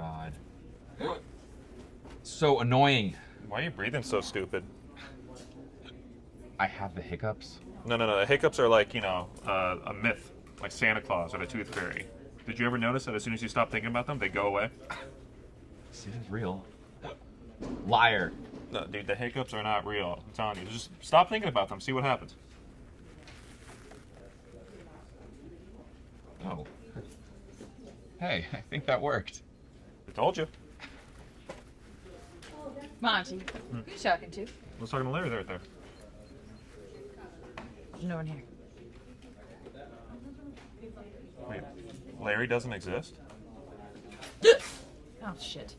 God. So annoying. Why are you breathing so stupid? I have the hiccups. No. The hiccups are like, a myth, like Santa Claus or the Tooth Fairy. Did you ever notice that as soon as you stop thinking about them, they go away? This is real. Liar. No, dude, the hiccups are not real. I'm telling you. Just stop thinking about them. See what happens. Oh. Hey, I think that worked. I told you. Monty, who you talking to? I was talking to Larry right there. There's no one here. Wait, Larry doesn't exist? Oh, shit.